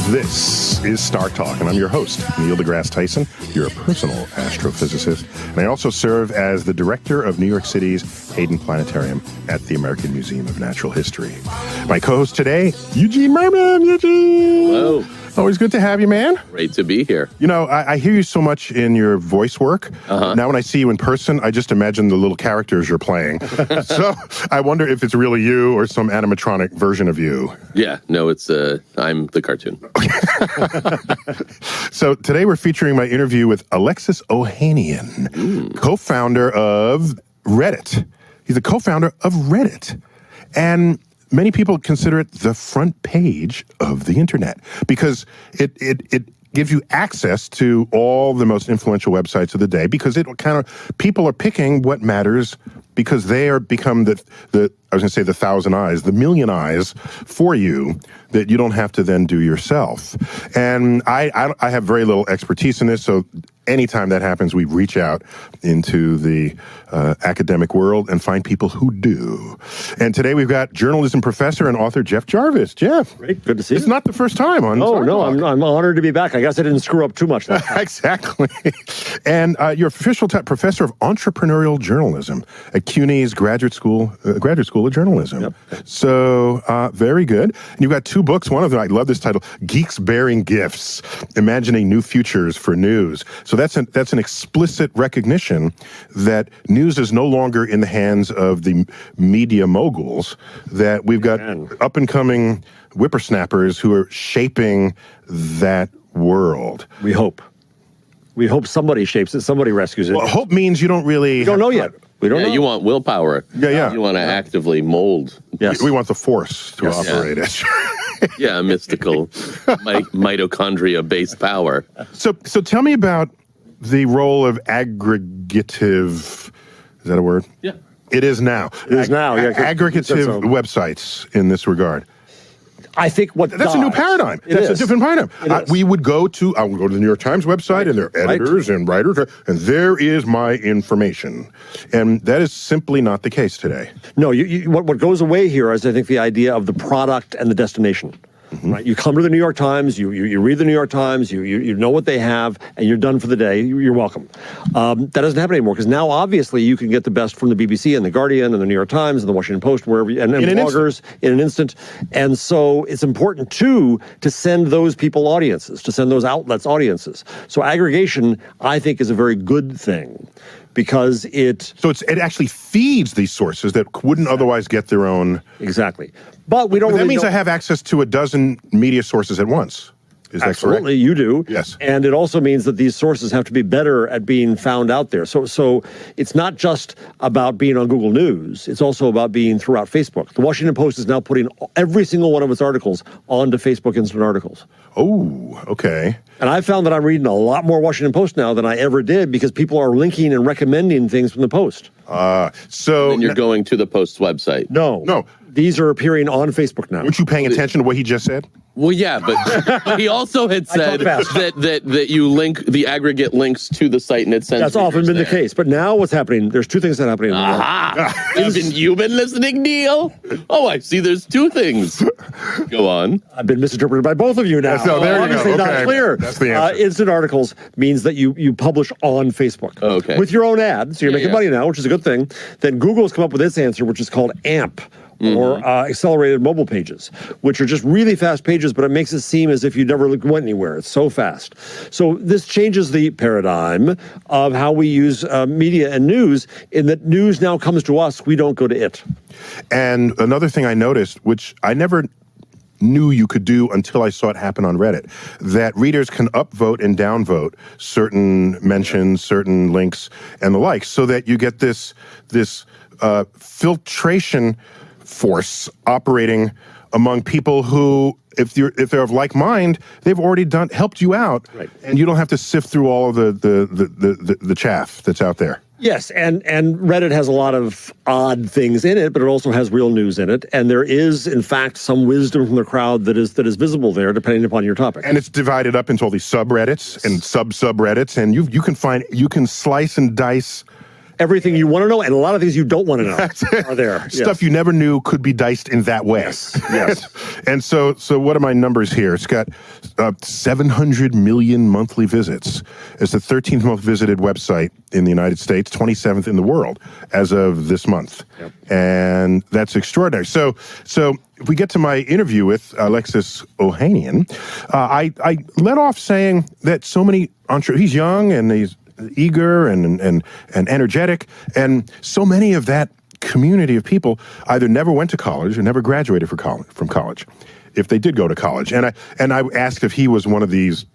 This is Star Talk, and I'm your host, Neil deGrasse Tyson, your personal astrophysicist, and I also serve as the director of New York City's Hayden Planetarium at the American Museum of Natural History. My co-host today, Eugene Merman. Eugene! Hello. Always good to have you, man. Great to be here. You know, I hear you so much in your voice work. Now when I see you in person, I just imagine the little characters you're playing. So I wonder if it's really you or some animatronic version of you. Yeah, no, I'm the cartoon. So today we're featuring my interview with Alexis Ohanian, co-founder of Reddit. He's the co-founder of Reddit. And many people consider it the front page of the internet because it gives you access to all the most influential websites of the day because people are picking what matters because they are become the thousand eyes, the million eyes for you that you don't have to then do yourself. And I have very little expertise in this, so anytime that happens, we reach out into the academic world and find people who do. And today we've got journalism professor and author Jeff Jarvis. Jeff. Great, good to see you. It's not the first time on Oh, Star no, Talk. I'm honored to be back. I guess I didn't screw up too much last time. Exactly. And you're official professor of entrepreneurial journalism at CUNY's Graduate School of Journalism. Yep. So very good. And you've got two books. One of them, I love this title, Geeks Bearing Gifts, Imagining New Futures for News. So that's an explicit recognition that news is no longer in the hands of the media moguls, that we've got up-and-coming whippersnappers who are shaping that world. We hope. We hope somebody shapes it, somebody rescues it. Well, hope means you don't really... We don't know yet. We don't know. You want willpower. Yeah. You want to actively mold. Yes. We want the force to operate it. Yeah, mystical mitochondria-based power. So tell me about the role of aggregative, is that a word? Yeah. It is now. It is now, yeah. Aggregative websites in this regard. I think That's a new paradigm. That's a different paradigm. I would go to the New York Times website and their editors and writers, and there is my information. And that is simply not the case today. No, what goes away here is, I think, the idea of the product and the destination. Right? You come to the New York Times, you read the New York Times, you know what they have, and you're done for the day. You're welcome. That doesn't happen anymore because now, obviously, you can get the best from the BBC and the Guardian and the New York Times and the Washington Post, wherever, and bloggers in an instant. And so it's important, too, to send those people audiences, to send those outlets audiences. So aggregation, I think, is a very good thing. Because it actually feeds these sources that wouldn't otherwise get their own. Exactly. But we don't But that really means know. I have access to a dozen media sources at once. Is that Absolutely, correct? you do. Yes. And it also means that these sources have to be better at being found out there. So it's not just about being on Google News. It's also about being throughout Facebook. The Washington Post is now putting every single one of its articles onto Facebook Instant Articles. Oh, okay. And I found that I'm reading a lot more Washington Post now than I ever did because people are linking and recommending things from the Post. So And you're going to the Post's website. No. These are appearing on Facebook now. Weren't you paying attention to what he just said? Well, yeah, but he also had said that you link the aggregate links to the site and it sends. That's often been the case. But now what's happening, there's two things that are happening. Aha! You've been listening, Neil? Oh, I see there's two things. Go on. I've been misinterpreted by both of you now. So there you go. Obviously not Okay. clear. That's the answer. Instant Articles means that you publish on Facebook. Okay. With your own ad, so you're making money now, which is a good thing. Then Google's come up with its answer, which is called AMP. Or accelerated mobile pages, which are just really fast pages, but it makes it seem as if you never went anywhere. It's so fast. So this changes the paradigm of how we use media and news, in that news now comes to us, we don't go to it. And another thing I noticed, which I never knew you could do until I saw it happen on Reddit, that readers can upvote and downvote certain mentions, certain links, and the like, so that you get this filtration force operating among people who, if they're of like mind, they've already helped you out, and you don't have to sift through all of the chaff that's out there. Yes, and Reddit has a lot of odd things in it, but it also has real news in it, and there is, in fact, some wisdom from the crowd that is visible there, depending upon your topic. And it's divided up into all these subreddits and subreddits, and you can slice and dice everything you want to know and a lot of things you don't want to know are there. Stuff you never knew could be diced in that way. Yes. And so what are my numbers here? It's got 700 million monthly visits. It's the 13th most visited website in the United States, 27th in the world as of this month. Yep. And that's extraordinary. So if we get to my interview with Alexis Ohanian, I let off saying that so many he's young and he's eager and energetic, and so many of that community of people either never went to college or never graduated from college, if they did go to college. And I asked if he was one of these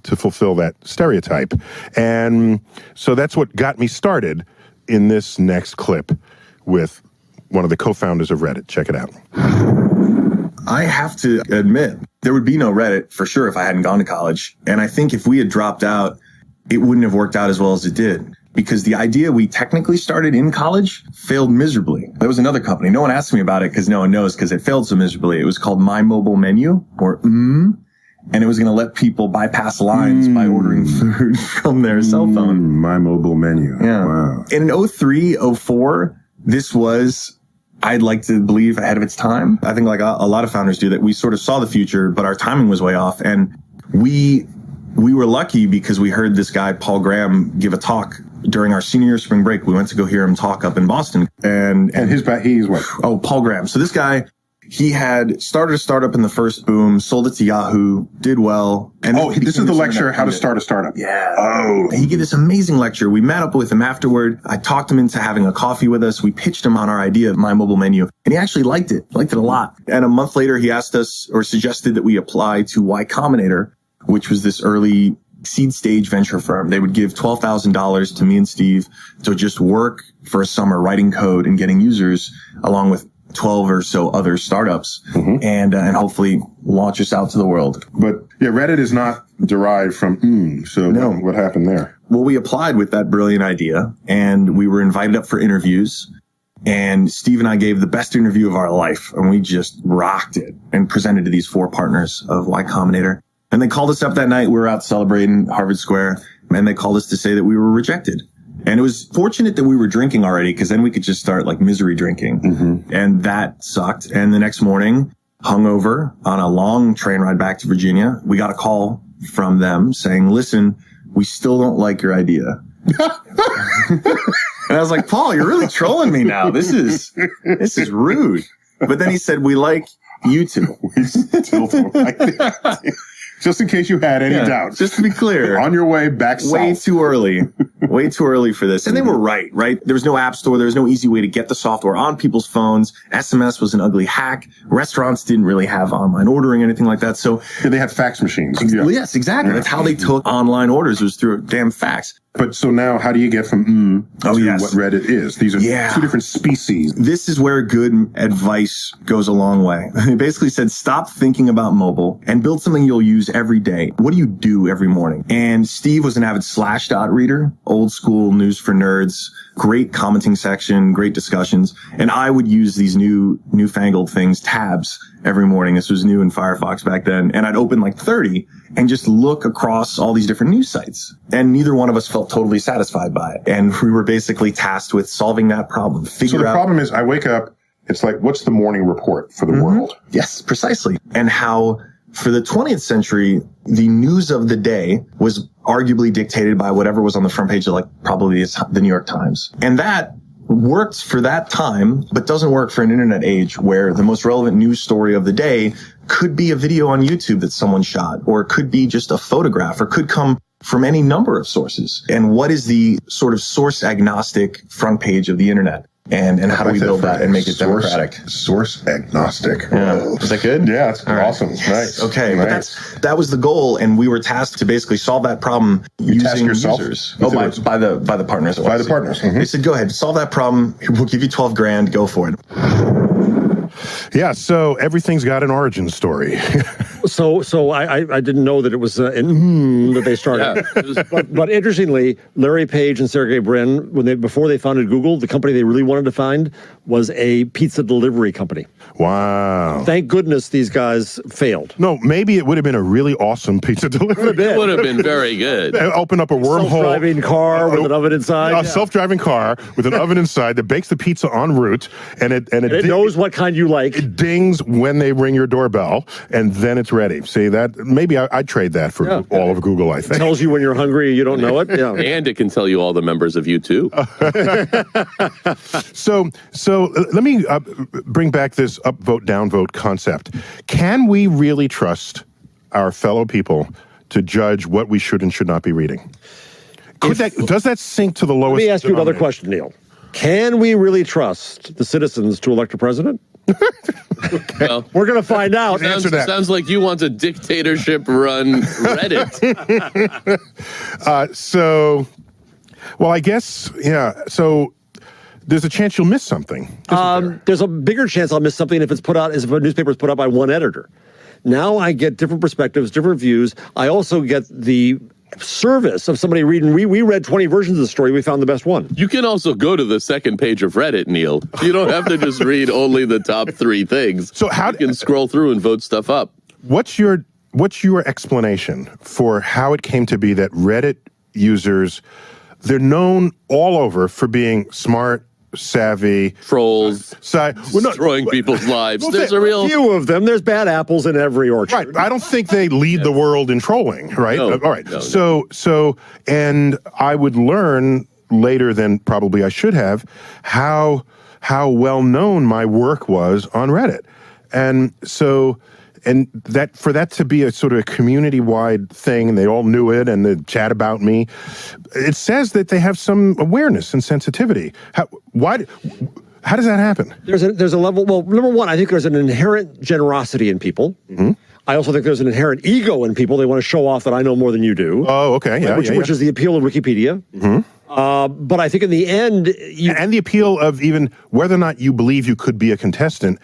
to fulfill that stereotype. And so that's what got me started in this next clip with one of the co-founders of Reddit. Check it out. I have to admit, there would be no Reddit for sure if I hadn't gone to college. And I think if we had dropped out, it wouldn't have worked out as well as it did. Because the idea we technically started in college failed miserably. There was another company. No one asked me about it because no one knows because it failed so miserably. It was called My Mobile Menu, or and it was going to let people bypass lines by ordering food from their cell phone. My Mobile Menu. Yeah. Wow. In 03, 04, this was, I'd like to believe, ahead of its time. I think like a lot of founders do that. We sort of saw the future, but our timing was way off. And we were lucky because we heard this guy, Paul Graham, give a talk during our senior year spring break. We went to go hear him talk up in Boston. And he's what? Oh, Paul Graham. So this guy, he had started a startup in the first boom, sold it to Yahoo, did well. And this is the lecture, How to Start a Startup. Yeah. Oh. He gave this amazing lecture. We met up with him afterward. I talked him into having a coffee with us. We pitched him on our idea of My Mobile Menu. And he actually liked it a lot. And a month later, he asked us or suggested that we apply to Y Combinator, which was this early seed stage venture firm. They would give $12,000 to me and Steve to just work for a summer writing code and getting users along with 12 or so other startups and hopefully launch us out to the world. But yeah, Reddit is not derived from so no. What happened there? Well, we applied with that brilliant idea and we were invited up for interviews. And Steve and I gave the best interview of our life and we just rocked it and presented to these 4 partners of Y Combinator. And they called us up that night. We were out celebrating Harvard Square, and they called us to say that we were rejected. And it was fortunate that we were drinking already, because then we could just start like misery drinking. And that sucked. And the next morning, hungover on a long train ride back to Virginia, we got a call from them saying, listen, we still don't like your idea. And I was like, Paul, you're really trolling me now. This is rude. But then he said, we like you two. We still don't like it. Just in case you had any doubts. Just to be clear. On your way back south. Way too early. Way too early for this. And they were right? There was no app store. There was no easy way to get the software on people's phones. SMS was an ugly hack. Restaurants didn't really have online ordering or anything like that. So they had fax machines. Yes, exactly. That's how they took online orders, was through a damn fax. But so now how do you get from to what Reddit is? These are 2 different species. This is where good advice goes a long way. He basically said, stop thinking about mobile and build something you'll use every day. What do you do every morning? And Steve was an avid Slashdot reader, old school news for nerds, great commenting section, great discussions. And I would use these newfangled things, tabs, every morning. This was new in Firefox back then. And I'd open like 30 and just look across all these different news sites. And neither one of us felt totally satisfied by it. And we were basically tasked with solving that problem. So the problem is I wake up, it's like, what's the morning report for the world? Yes, precisely. And how for the 20th century, the news of the day was arguably dictated by whatever was on the front page of like probably the New York Times. And that works for that time, but doesn't work for an internet age where the most relevant news story of the day could be a video on YouTube that someone shot, or it could be just a photograph, or could come from any number of sources. And what is the sort of source agnostic front page of the internet? And how do we build that and make it democratic? Source agnostic. Yeah. Is that good? Yeah, that's awesome. Right. Nice. Okay, nice. But that was the goal, and we were tasked to basically solve that problem using users. Oh, by the partners. By the partners. They said, go ahead, solve that problem. We'll give you $12,000. Go for it. Yeah, so everything's got an origin story. So I didn't know that it was that they started. Yeah. But interestingly, Larry Page and Sergey Brin, before they founded Google, the company they really wanted to find was a pizza delivery company. Wow. Thank goodness these guys failed. No, maybe it would have been a really awesome pizza delivery. It would have been very good. Open up a wormhole. Self-driving car with an oven inside. A self-driving car with an oven inside that bakes the pizza en route, and it knows what kind you like. It dings when they ring your doorbell, and then it's ready. See that? Maybe I'd trade that for all of Google. I think it tells you when you're hungry and you don't know it. Yeah, and it can tell you all the members of you too. So let me bring back this upvote downvote concept. Can we really trust our fellow people to judge what we should and should not be reading? Does that sink to the lowest? Let me ask you another question, Neil. Can we really trust the citizens to elect a president? Well, we're going to find out. Sounds like you want a dictatorship-run Reddit. Well, I guess, yeah. So there's a chance you'll miss something. There's a bigger chance I'll miss something if a newspaper is put out by one editor. Now I get different perspectives, different views. I also get the service of somebody reading. We read 20 versions of the story. We found the best one. You can also go to the second page of Reddit, Neil. You don't have to just read only the top 3 things. So you can scroll through and vote stuff up. What's your explanation for how it came to be that Reddit users, they're known all over for being smart, savvy, trolls, destroying people's lives. There's a few of them. There's bad apples in every orchard. Right. I don't think they lead the world in trolling. Right. No, all right. No, so, and I would learn later than probably I should have how well known my work was on Reddit, and so. And that for that to be a sort of a community-wide thing, and they all knew it, and they chat about me, it says that they have some awareness and sensitivity. How does that happen? There's a level. Well, number one, I think there's an inherent generosity in people. Mm-hmm. I also think there's an inherent ego in people. They want to show off that I know more than you do. Oh, okay, yeah, which is the appeal of Wikipedia. Mm-hmm. But I think in the end, and the appeal of even whether or not you believe you could be a contestant.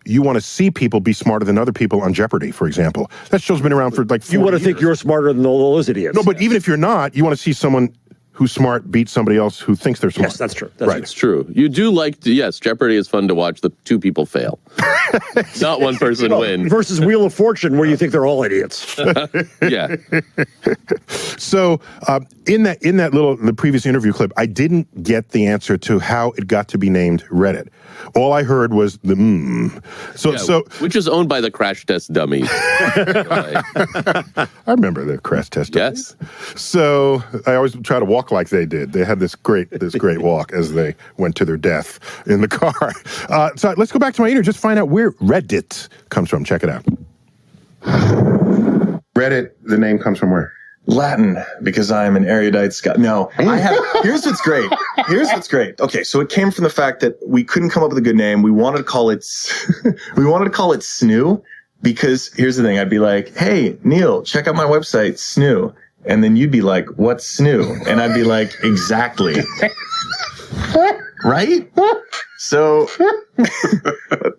You want to see people be smarter than other people on Jeopardy, for example. That show's been around for like 40 You want to years. think you're smarter than all those idiots. No, but even if you're not, you want to see someone who's smart beat somebody else who thinks they're smart. Yes, that's true. It's true. You do like to, yes, Jeopardy is fun to watch the 2 people fail. Not one person win. Versus Wheel of Fortune, where you think they're all idiots. Yeah. So in the previous interview clip, I didn't get the answer to how it got to be named Reddit. All I heard was the which is owned by the Crash Test Dummies. I remember the Crash Test Dummies. Yes. So I always try to walk like they did. They had this great walk as they went to their death in the car. So let's go back to my interview, just find out where Reddit comes from. Check it out. Reddit, the name comes from where? Latin, because I'm an erudite Scot. No, here's what's great. Okay, so it came from the fact that we couldn't come up with a good name. We wanted to call it Snoo, because here's the thing. I'd be like, hey, Neil, check out my website, Snoo. And then you'd be like, what's Snoo? And I'd be like, exactly. Right? So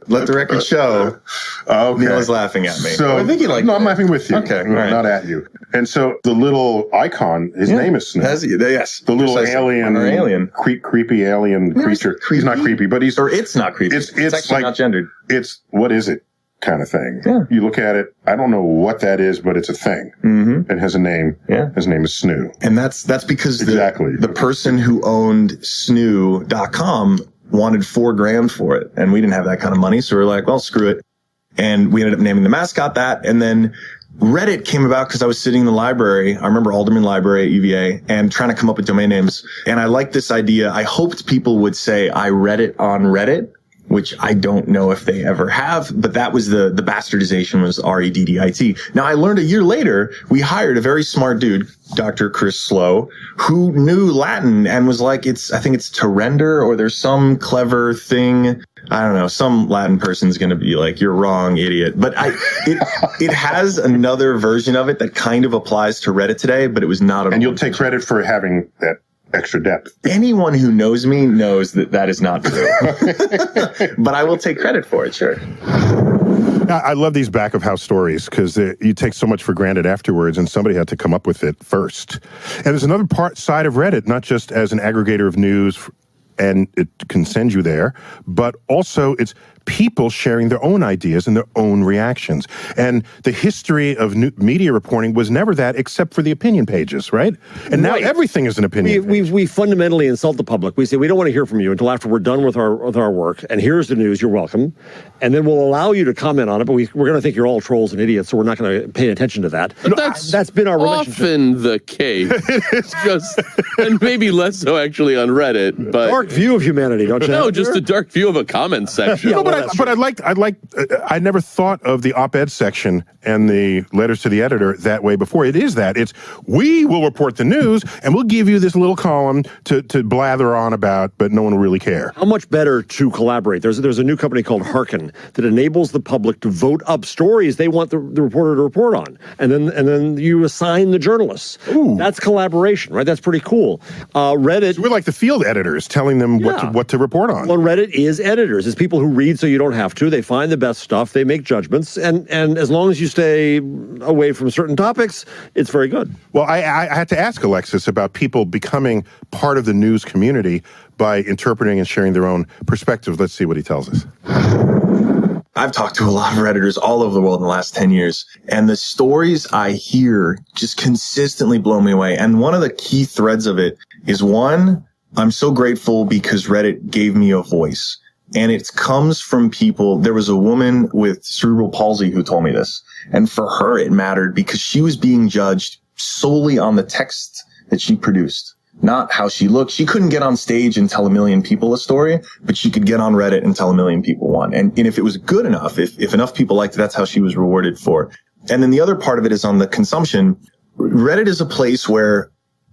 let the record show. Okay. Neil is laughing at me. So I think he liked No, it. I'm laughing with you. Okay, No, all right. not at you. And so the little icon, his name is Snoo. Yes. The little Precisely. alien. Creepy alien creature. He's not creepy, but he's... Or it's not creepy. It's actually like, not gendered. It's, what is it kind of thing. Yeah. You look at it, I don't know what that is, but it's a thing. Mm-hmm. It has a name. Yeah. His name is Snoo. And that's because exactly. the person who owned Snoo.com wanted $4,000 for it. And we didn't have that kind of money. So we were like, well, screw it. And we ended up naming the mascot that. And then Reddit came about because I was sitting in the library. I remember Alderman Library at UVA and trying to come up with domain names. And I liked this idea. I hoped people would say, I read it on Reddit, which I don't know if they ever have, but that was the bastardization was R-E-D-D-I-T. Now I learned a year later, we hired a very smart dude, Dr. Chris Slow, who knew Latin and was like, I think it's to render, or there's some clever thing. I don't know. Some Latin person's going to be like, you're wrong, idiot. But it has another version of it that kind of applies to Reddit today, but it was not. And you'll take credit for having that extra depth. Anyone who knows me knows that is not true. But I will take credit for it, sure. I love these back of house stories because you take so much for granted afterwards, and somebody had to come up with it first. And there's another side of Reddit, not just as an aggregator of news, and it can send you there, but also it's people sharing their own ideas and their own reactions. And the history of media reporting was never that, except for the opinion pages, right? And now everything is an opinion page. We fundamentally insult the public. We say, we don't want to hear from you until after we're done with our work, and here's the news, you're welcome. And then we'll allow you to comment on it, but we're going to think you're all trolls and idiots, so we're not going to pay attention to that. But that's been our relationship. Often the case. It's just, and maybe less so actually on Reddit, but... Dark view of humanity, don't you? No, just a dark view of a comment section. No, I never thought of the op-ed section and the letters to the editor that way before. It is that. It's, we will report the news, and we'll give you this little column to blather on about, but no one will really care. How much better to collaborate? There's a new company called Hearken that enables the public to vote up stories they want the reporter to report on, and then you assign the journalists. Ooh. That's collaboration, right? That's pretty cool. Reddit. So we're like the field editors telling them what to report on. Well, Reddit is editors. It's people who read so you don't have to. They find the best stuff. They make judgments, and as long as you stay away from certain topics, it's very good. Well, I had to ask Alexis about people becoming part of the news community by interpreting and sharing their own perspectives. Let's see what he tells us. I've talked to a lot of Redditors all over the world in the last 10 years, and the stories I hear just consistently blow me away. And one of the key threads of it is, one, I'm so grateful because Reddit gave me a voice. And it comes from people. There was a woman with cerebral palsy who told me this. And for her, it mattered because she was being judged solely on the text that she produced, not how she looked. She couldn't get on stage and tell a million people a story, but she could get on Reddit and tell a million people one. And if it was good enough, if enough people liked it, that's how she was rewarded for. And then the other part of it is on the consumption. Reddit is a place where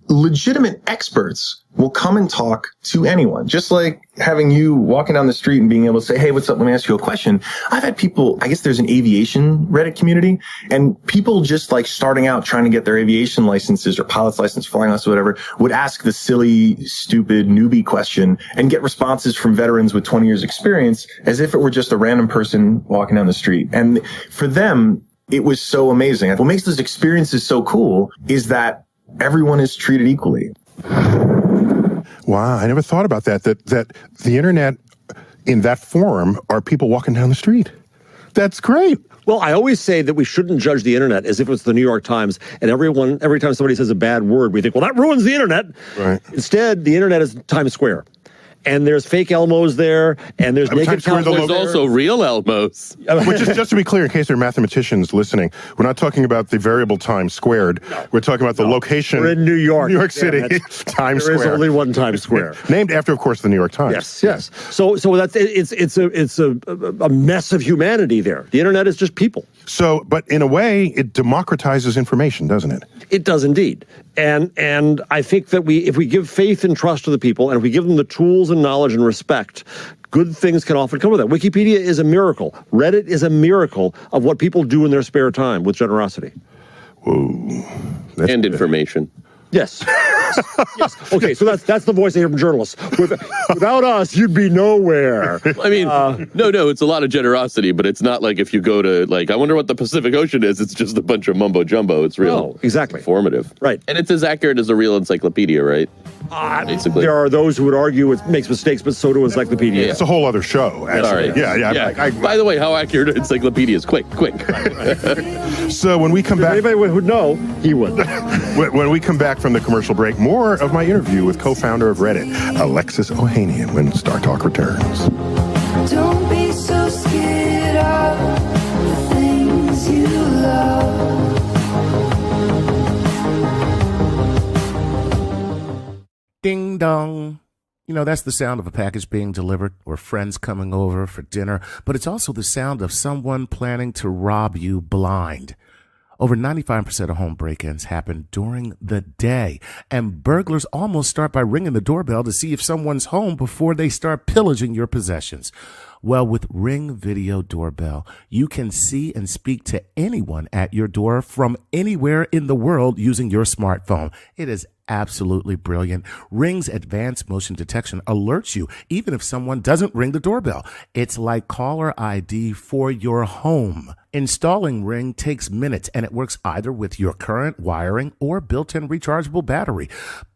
legitimate experts will come and talk to anyone. Just like having you walking down the street and being able to say, hey, what's up? Let me ask you a question. I've had people, I guess there's an aviation Reddit community, and people just like starting out trying to get their aviation licenses or pilot's license, flying license, whatever, would ask the silly, stupid, newbie question and get responses from veterans with 20 years experience as if it were just a random person walking down the street. And for them, it was so amazing. What makes those experiences so cool is that everyone is treated equally. Wow, I never thought about that the internet in that forum are people walking down the street. That's great. Well, I always say that we shouldn't judge the internet as if it's the New York Times, and every time somebody says a bad word, we think, well, that ruins the internet. Right. Instead, the internet is Times Square. And there's fake Elmos there, and there's naked cows. There's also real Elmos. Which is, just to be clear, in case there are mathematicians listening, we're not talking about the variable time squared. No. We're talking about the location. We're in New York. New York City, Times Square. There is only one Times Square. Named after, of course, the New York Times. Yes. So that's it's a mess of humanity there. The internet is just people. So, but in a way, it democratizes information, doesn't it? It does indeed. And I think that if we give faith and trust to the people, and if we give them the tools and knowledge and respect, good things can often come with that. Wikipedia is a miracle. Reddit is a miracle of what people do in their spare time with generosity. Whoa. And information. Yes. Yes. Okay, so that's the voice I hear from journalists. Without us, you'd be nowhere. I mean, no, it's a lot of generosity, but it's not like if you go to, like, I wonder what the Pacific Ocean is. It's just a bunch of mumbo jumbo. It's real. Exactly. Informative. Right. And it's as accurate as a real encyclopedia, right? Basically. There are those who would argue it makes mistakes, but so do encyclopedia. It's a whole other show. Actually. Sorry. Yeah. By the way, how accurate encyclopedias? Quick. So when we come back, anybody would know, he would. When we come back from the commercial break, more of my interview with co-founder of Reddit, Alexis Ohanian, when Star Talk returns. Don't be so scared of the things you love. Ding dong. You know, that's the sound of a package being delivered or friends coming over for dinner, but it's also the sound of someone planning to rob you blind. Over 95% of home break-ins happen during the day, and burglars almost start by ringing the doorbell to see if someone's home before they start pillaging your possessions. Well, with Ring Video Doorbell, you can see and speak to anyone at your door from anywhere in the world using your smartphone. It is absolutely brilliant. Ring's advanced motion detection alerts you even if someone doesn't ring the doorbell. It's like caller ID for your home. Installing Ring takes minutes, and it works either with your current wiring or built-in rechargeable battery.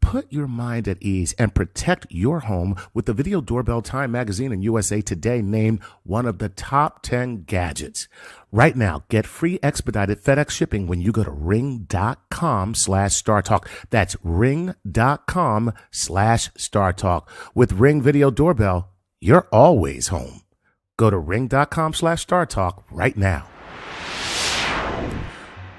Put your mind at ease and protect your home with the Video Doorbell Time magazine and USA Today named one of the top 10 gadgets. Right now, get free expedited FedEx shipping when you go to ring.com/StarTalk. That's ring.com/StarTalk. With Ring Video Doorbell, you're always home. Go to ring.com/StarTalk right now.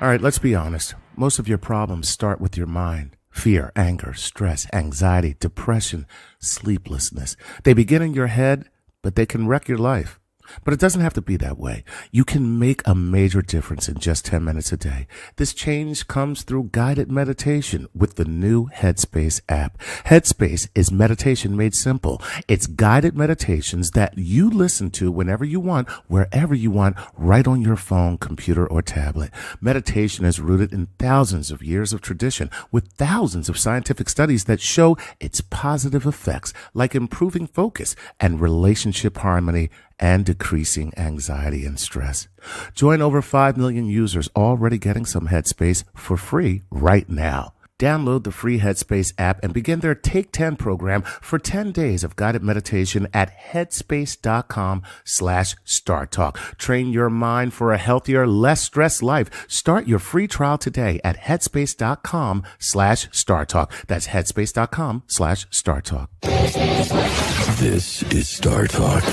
All right, let's be honest. Most of your problems start with your mind. Fear, anger, stress, anxiety, depression, sleeplessness. They begin in your head, but they can wreck your life. But it doesn't have to be that way. You can make a major difference in just 10 minutes a day. This change comes through guided meditation with the new Headspace app. Headspace is meditation made simple. It's guided meditations that you listen to whenever you want, wherever you want, right on your phone, computer, or tablet. Meditation is rooted in thousands of years of tradition with thousands of scientific studies that show its positive effects, like improving focus and relationship harmony and decreasing anxiety and stress. Join over 5 million users already getting some Headspace for free right now. Download the free Headspace app and begin their Take 10 program for 10 days of guided meditation at headspace.com/StarTalk. Train your mind for a healthier, less stressed life. Start your free trial today at headspace.com/StarTalk. That's headspace.com/StarTalk. This is Star Talk.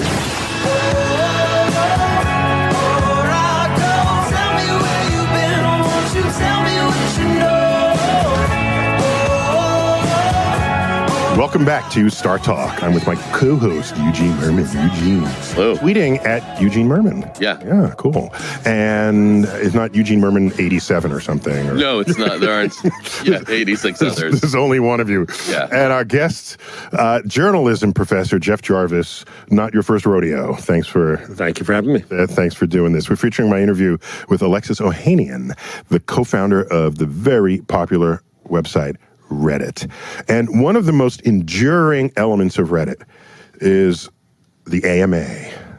Welcome back to Star Talk. I'm with my co-host, Eugene Merman. Eugene. Hello. Tweeting at Eugene Merman. Yeah. Yeah, cool. And it's not Eugene Merman 87 or something. Or... No, it's not. There aren't 86 others. There's only one of you. Yeah. And our guest, journalism professor, Jeff Jarvis, not your first rodeo. Thank you for having me. Thanks for doing this. We're featuring my interview with Alexis Ohanian, the co-founder of the very popular website Reddit. And one of the most enduring elements of Reddit is the AMA.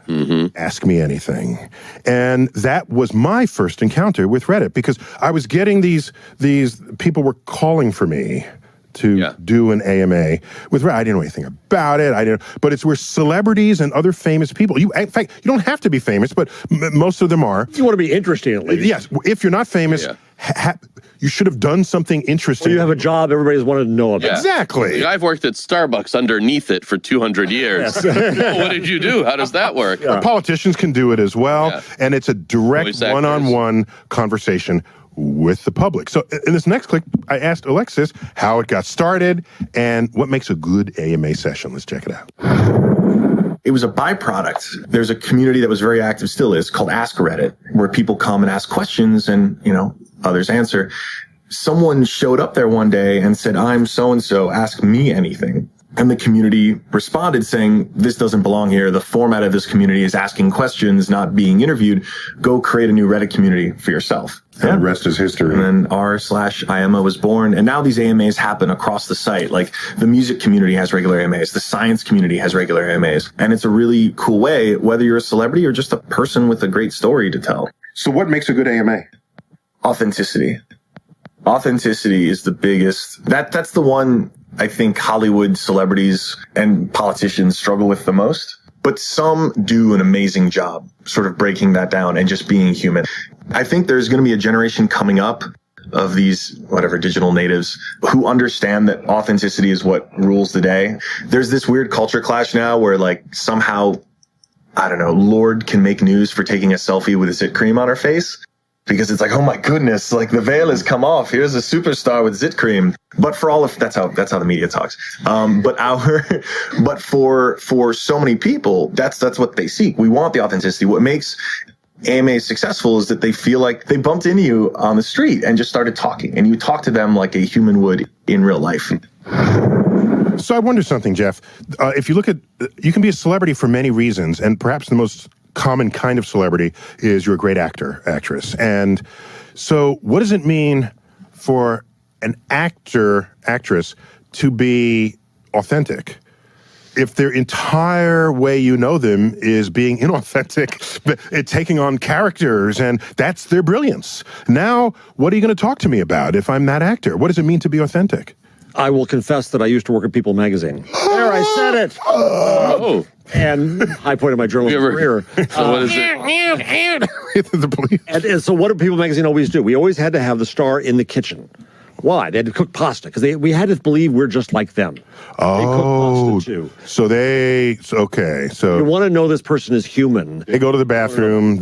Mm-hmm. Ask Me Anything. And that was my first encounter with Reddit because I was getting these people were calling for me to do an AMA with Reddit. I didn't know anything about it. But it's where celebrities and other famous people, in fact, you don't have to be famous, but most of them are. You want to be interesting at least. Yes. If you're not famous, you should have done something interesting. Or you have a job everybody's wanted to know about. Yeah. Exactly. I've worked at Starbucks underneath it for 200 years. Yes. What did you do? How does that work? Yeah. Politicians can do it as well. Yeah. And it's a direct one-on-one conversation with the public. So in this next clip, I asked Alexis how it got started and what makes a good AMA session. Let's check it out. It was a byproduct. There's a community that was very active, still is, called Ask Reddit, where people come and ask questions and, others answer. Someone showed up there one day and said, I'm so-and-so, ask me anything. And the community responded saying, this doesn't belong here. The format of this community is asking questions, not being interviewed. Go create a new Reddit community for yourself. And the rest is history. And then r/IMA was born. And now these AMAs happen across the site. Like the music community has regular AMAs. The science community has regular AMAs. And it's a really cool way, whether you're a celebrity or just a person with a great story to tell. So what makes a good AMA? Authenticity. Authenticity is the biggest. That's the one I think Hollywood celebrities and politicians struggle with the most. But some do an amazing job sort of breaking that down and just being human. I think there's going to be a generation coming up of these, digital natives who understand that authenticity is what rules the day. There's this weird culture clash now where somehow, Lorde can make news for taking a selfie with zit cream on her face. Because it's oh my goodness, the veil has come off. Here's a superstar with zit cream. But for all of that's how the media talks. But for so many people, that's what they seek. We want the authenticity. What makes AMA successful is that they feel like they bumped into you on the street and just started talking, and you talk to them like a human would in real life. So I wonder something, Jeff. If you look at, you can be a celebrity for many reasons, and perhaps the most common kind of celebrity is you're a great actor, actress. And so what does it mean for an actress to be authentic if their entire way you know them is being inauthentic, taking on characters, and that's their brilliance? Now, what are you going to talk to me about if I'm that actor? What does it mean to be authentic? I will confess that I used to work at People magazine. There, I said it. And high point of my journalism career. So what is it? And so what did People magazine always do? We always had to have the star in the kitchen. Why? They had to cook pasta because we had to believe we're just like them. Oh, they cook pasta too. So you want to know this person is human. They go to the bathroom.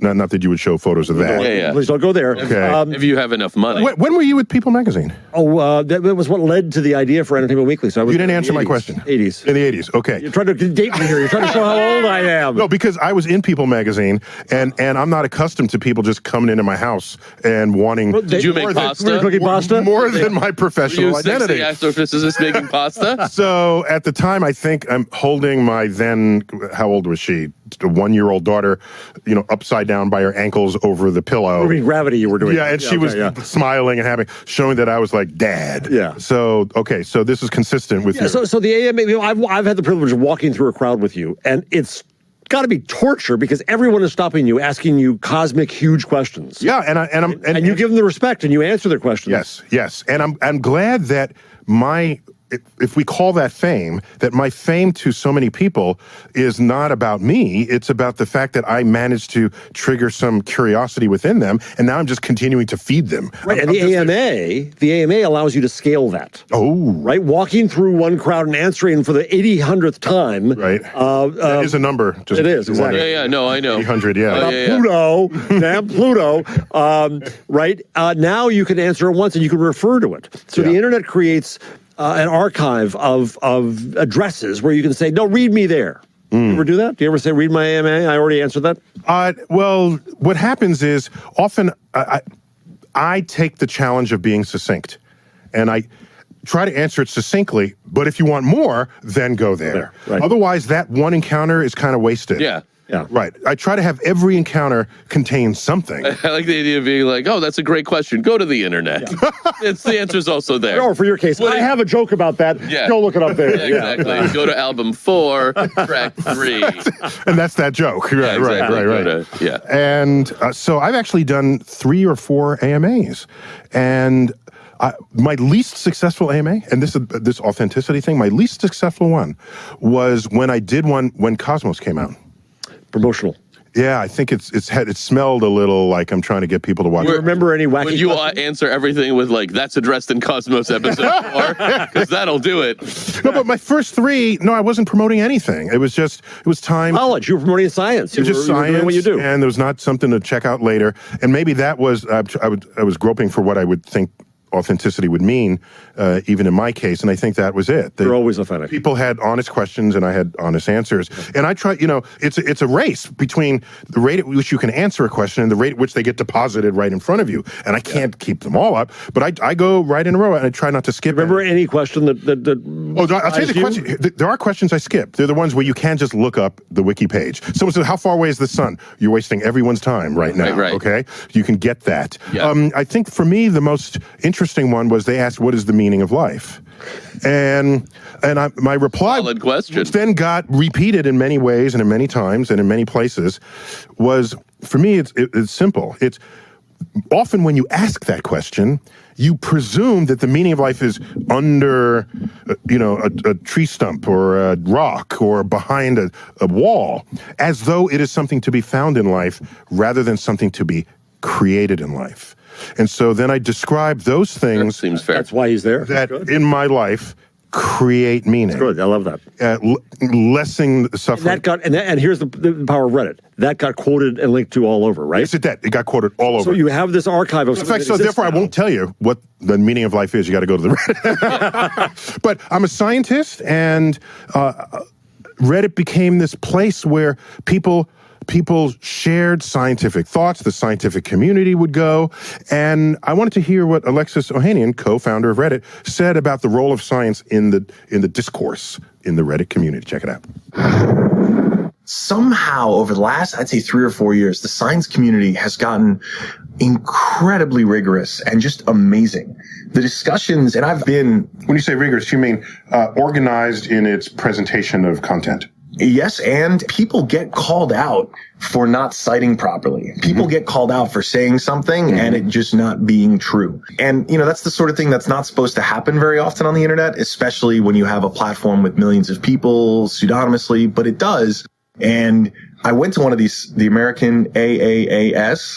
Not that you would show photos of that. Yeah. Please don't go there. Okay. If you have enough money. When were you with People magazine? That was what led to the idea for Entertainment Weekly. So I was you didn't answer my question. 80s. In the 80s. Okay. You're trying to date me here. You're trying to show how old I am. No, because I was in People magazine, and I'm not accustomed to people just coming into my house and wanting. Did you make pasta? Were you cooking pasta? More than my professional identity. Were you sexy astrophysicist making pasta? So at the time, I think I'm holding my then, how old was she? A 1-year-old daughter, upside down by her ankles over the pillow. Moving gravity you were doing. Yeah, and she was smiling and happy, showing that I was like dad. Yeah. So, okay, so this is consistent with you. So the AMA, I've had the privilege of walking through a crowd with you, and it's got to be torture because everyone is stopping you, asking you cosmic, huge questions. Yeah, and you give them the respect and you answer their questions. Yes, and I'm glad that if we call that fame, that my fame to so many people is not about me. It's about the fact that I managed to trigger some curiosity within them, and now I'm just continuing to feed them. Right, and the AMA allows you to scale that. Oh. Right, walking through one crowd and answering for the 800th time. Right. That is a number. Just it is, exactly. Yeah, no, I know. 800, yeah. Pluto, damn Pluto. Right, now you can answer it once and you can refer to it. So the internet creates an archive of addresses where you can say, no, read me there. You ever do that? Do you ever say, read my AMA? I already answered that. Well, what happens is often I take the challenge of being succinct, and I try to answer it succinctly, but if you want more, then go there. Right. Otherwise, that one encounter is kind of wasted. Yeah. Right. I try to have every encounter contain something. I like the idea of being like, oh, that's a great question. Go to the internet. The answer's also there. Or for your case, I have a joke about that. Yeah. Go look it up there. Yeah, exactly. Go to album 4, track 3. And that's that joke. Right, right. Yeah. And so I've actually done 3 or 4 AMAs. And my least successful AMA, and this authenticity thing, my least successful one was when I did one when Cosmos came out. Promotional. Yeah, I think it smelled a little like I'm trying to get people to watch. Do you remember any wacky Would you answer everything with like, that's addressed in Cosmos episode 4? Because that'll do it. No, but my first 3, I wasn't promoting anything. It was time. Knowledge. You were promoting science. You were doing what you do. And there was not something to check out later. And maybe that was, I was groping for what I would think authenticity would mean, even in my case, and I think that was it. You're always authentic. People had honest questions, and I had honest answers. And I try, it's a race between the rate at which you can answer a question and the rate at which they get deposited right in front of you. And I can't keep them all up, but I go right in a row, and I try not to skip. Remember any question that I'll tell you the question. There are questions I skip. They're the ones where you can't just look up the wiki page. Someone says, "How far away is the sun?" You're wasting everyone's time right now. Right. Okay, you can get that. Yeah. I think for me the most interesting one was they asked, "What is the meaning of life?" And my reply, Solid question, which then got repeated in many ways and in many times and in many places, was, for me, it's simple. It's often when you ask that question, you presume that the meaning of life is under, a tree stump or a rock or behind a wall, as though it is something to be found in life rather than something to be created in life. And so then I describe those things. That seems fair. That's why he's there. That in my life create meaning. That's good. I love that. Lessening the suffering. And here's the power of Reddit. That got quoted and linked to all over, right? Yes, it did. It got quoted all over. So you have this archive of. In fact, so therefore, I won't tell you what the meaning of life is. You got to go to the Reddit. But I'm a scientist, and Reddit became this place where people shared scientific thoughts, the scientific community would go, and I wanted to hear what Alexis Ohanian, co-founder of Reddit, said about the role of science in the discourse in the Reddit community. Check it out. somehow over the last, I'd say 3 or 4 years, the science community has gotten incredibly rigorous and just amazing. The discussions, and I've been... When you say rigorous, you mean organized in its presentation of content? Yes, and people get called out for not citing properly. People get called out for saying something and it just not being true. And, that's the sort of thing that's not supposed to happen very often on the internet, especially when you have a platform with millions of people pseudonymously, but it does. And I went to one of these, the American AAAS,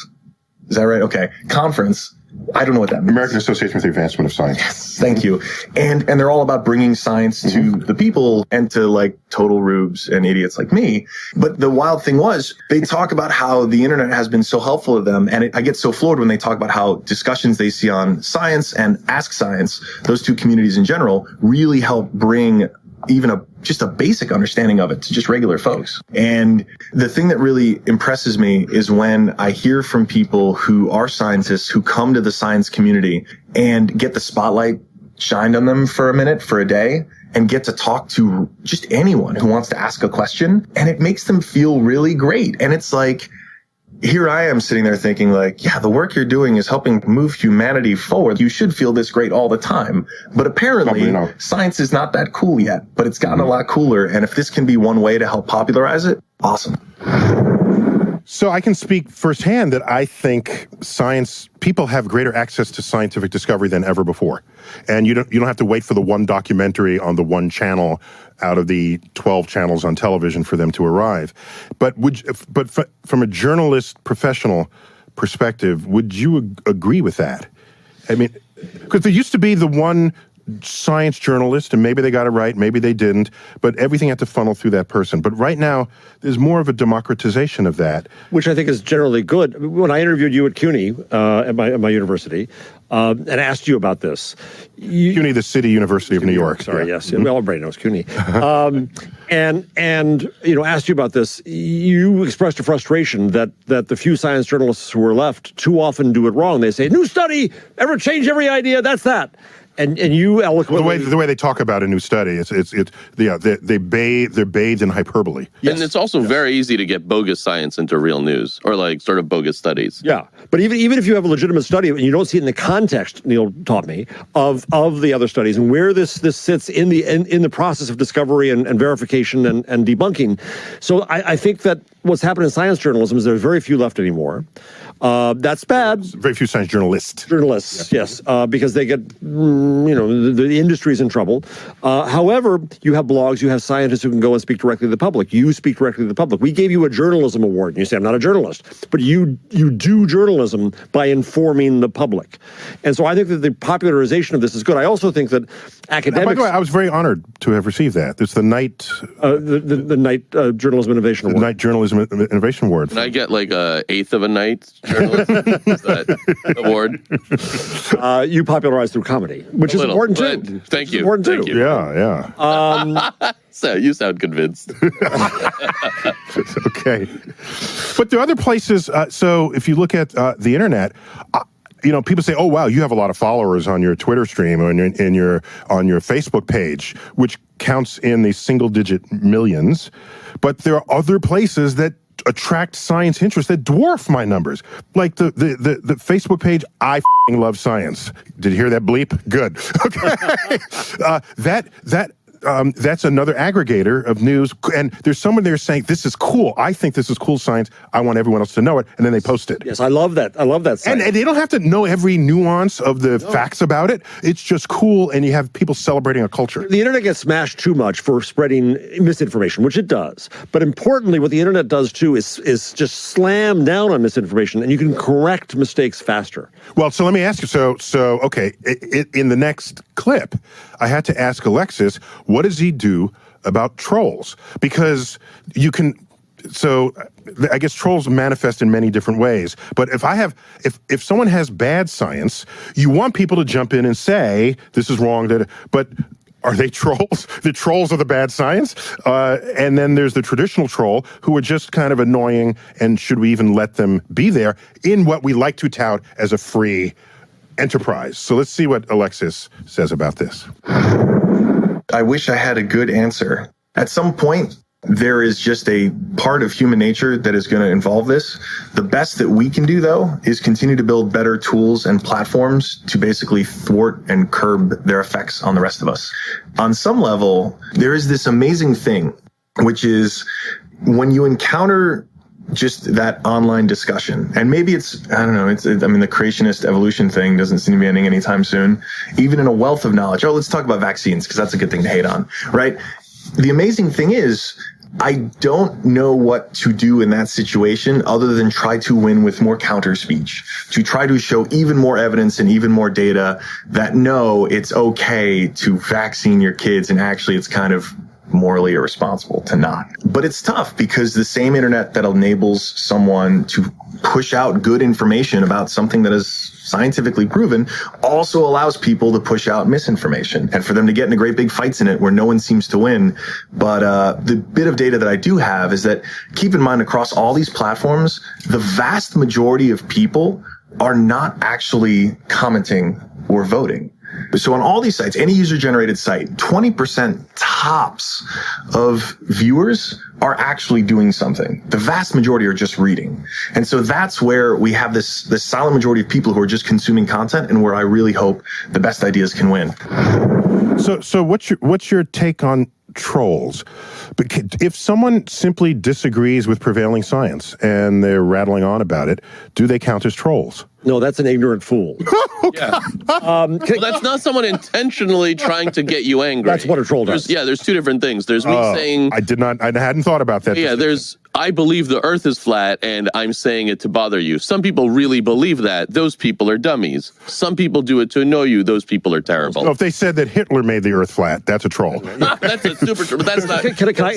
is that right? Okay. Conference. I don't know what that means. American Association for the Advancement of Science. Yes, thank you. And they're all about bringing science to the people and to like total rubes and idiots like me. But the wild thing was they talk about how the internet has been so helpful to them. And I get so floored when they talk about how discussions they see on science and Ask Science, those two communities in general, really help bring even just a basic understanding of it to just regular folks. And the thing that really impresses me is when I hear from people who are scientists who come to the science community and get the spotlight shined on them for a minute, for a day, and get to talk to just anyone who wants to ask a question. And it makes them feel really great. And it's like, here I am sitting there thinking like, yeah, the work you're doing is helping move humanity forward. You should feel this great all the time. But apparently science is not that cool yet, but it's gotten a lot cooler. And if this can be one way to help popularize it, awesome. So I can speak firsthand that I think people have greater access to scientific discovery than ever before. And you don't have to wait for the one documentary on the one channel out of the 12 channels on television for them to arrive. But from a journalist professional perspective, would you agree with that? I mean, because there used to be the one science journalist, and maybe they got it right, maybe they didn't, but everything had to funnel through that person. But right now, there's more of a democratization of that. Which I think is generally good. When I interviewed you at CUNY, at my university, and asked you about this. CUNY, the City University of New York. Sorry, yes. Well, everybody knows CUNY. And asked you about this. You expressed a frustration that the few science journalists who are left too often do it wrong. They say, new study, ever change every idea, that's that. And you eloquently... The way they talk about a new study, they're bathed in hyperbole. Yes. And it's also very easy to get bogus science into real news, or like sort of bogus studies. Yeah, but even if you have a legitimate study and you don't see it in the context, Neil taught me, of the other studies and where this sits in the process of discovery and verification and debunking. So I think that what's happened in science journalism is there's very few left anymore. That's bad. Very few science journalists. Yes, because they get, the industry's in trouble. However, you have blogs, you have scientists who can go and speak directly to the public. You speak directly to the public. We gave you a journalism award, and you say, I'm not a journalist. But you do journalism by informing the public. And so I think that the popularization of this is good. I also think that academics... By the way, I was very honored to have received that. It's the Knight... the Knight Journalism Innovation Award. The Knight Journalism Innovation Award. Can I get like a eighth of a Knight journalist? Is that award? You popularized through comedy, which is important too. Thank you. Important thank too. You. Yeah. So you sound convinced. Okay. But there are other places. So if you look at the internet, people say, "Oh, wow, you have a lot of followers on your Twitter stream or on your Facebook page," which counts in the single-digit millions. But there are other places that attract science interest that dwarf my numbers. Like the Facebook page, I love science. Did you hear that bleep? Good. Okay. That's another aggregator of news, and there's someone there saying, this is cool. I think this is cool science. I want everyone else to know it, and then they post it. Yes, I love that. I love that science. And they don't have to know every nuance of the facts about it. It's just cool, and you have people celebrating a culture. The internet gets smashed too much for spreading misinformation, which it does. But importantly, what the internet does too is just slam down on misinformation, and you can correct mistakes faster. Well, so let me ask you, so okay, in the next clip, I had to ask Alexis, what does he do about trolls? Because you can, so I guess trolls manifest in many different ways. But if someone has bad science, you want people to jump in and say, this is wrong, but are they trolls? The trolls are the bad science. And then there's the traditional troll who are just kind of annoying, and should we even let them be there in what we like to tout as a free enterprise? So let's see what Alexis says about this. I wish I had a good answer. At some point, there is just a part of human nature that is going to involve this. The best that we can do, though, is continue to build better tools and platforms to basically thwart and curb their effects on the rest of us. On some level, there is this amazing thing, which is when you encounter just that online discussion, and maybe it's, I don't know, the creationist evolution thing doesn't seem to be ending anytime soon, even in a wealth of knowledge. Oh, let's talk about vaccines, because that's a good thing to hate on, right? The amazing thing is, I don't know what to do in that situation other than try to win with more counter speech, to try to show even more evidence and even more data that no, it's okay to vaccine your kids, and actually it's kind of morally irresponsible to not. But it's tough because the same internet that enables someone to push out good information about something that is scientifically proven also allows people to push out misinformation and for them to get into great big fights in it where no one seems to win. But the bit of data that I do have is that, keep in mind, across all these platforms, the vast majority of people are not actually commenting or voting. So on all these sites, any user-generated site, 20% tops of viewers are actually doing something. The vast majority are just reading. And so that's where we have this silent majority of people who are just consuming content, and where I really hope the best ideas can win. So what's your take on trolls? If someone simply disagrees with prevailing science and they're rattling on about it, do they count as trolls? No, that's an ignorant fool. Yeah. Well, that's not someone intentionally trying to get you angry. That's what a troll does. There's two different things. There's me saying... I hadn't thought about that. Yeah, I believe the earth is flat and I'm saying it to bother you. Some people really believe that. Those people are dummies. Some people do it to annoy you. Those people are terrible. So if they said that Hitler made the earth flat, that's a troll. That's a super troll. But that's not...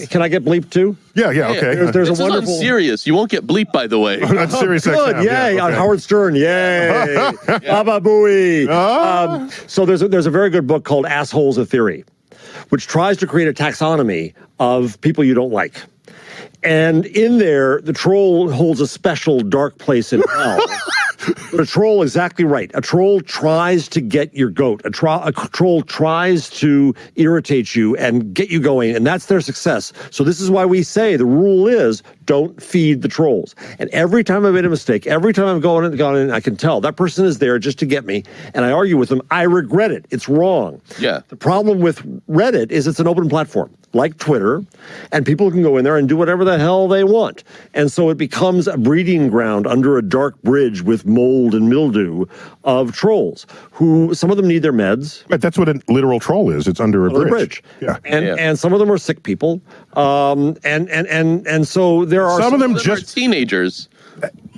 Can I get bleeped too? Yeah, okay. There's this a wonderful... is serious. You won't get bleeped, by the way. That's serious. Good, XM. yay, Yeah, on okay. Howard Stern, yay. Baba Booey. So there's a very good book called Assholes: A Theory, which tries to create a taxonomy of people you don't like. And in there, the troll holds a special dark place in hell. But a troll, exactly right. A troll tries to get your goat. A troll tries to irritate you and get you going, and that's their success. So this is why we say the rule is don't feed the trolls. And every time I made a mistake, every time I've gone in, I can tell that person is there just to get me, and I argue with them. I regret it. It's wrong. Yeah. The problem with Reddit is it's an open platform, like Twitter, and people can go in there and do whatever the hell they want. And so it becomes a breeding ground under a dark bridge with mold and mildew of trolls, who some of them need their meds. But that's what a literal troll is. It's under a bridge. Yeah. And some of them are sick people. And so there are some of them are teenagers.